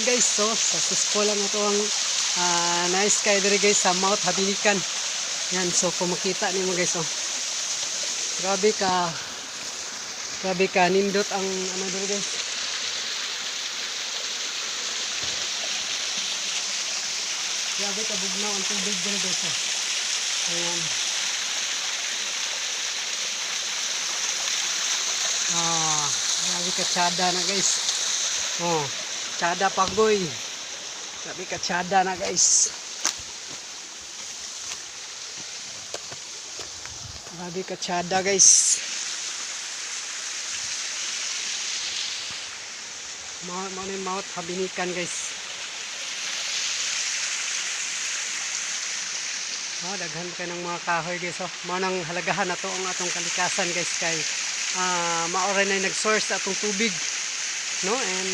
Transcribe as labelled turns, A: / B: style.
A: guys. So sa suskolan na to ang nice sky diri guys sa Mount Habinikan. Yan, so kung makita niyo guys, oh. Grabe ka nindot ang ano diri guys. Grabe ka bugnaw ang tubig diri guys, oh. Ayan. Grabe ka tsada na guys. Oh, tsada pagoy. Grabe ka tsada na guys. Grabe ka tsada guys. Mount Habinikan guys. Daghan kayo ng mga kahoy guys. Nang halagahan na to ang atong kalikasan guys kay maoray na nag-source atong tubig, no? And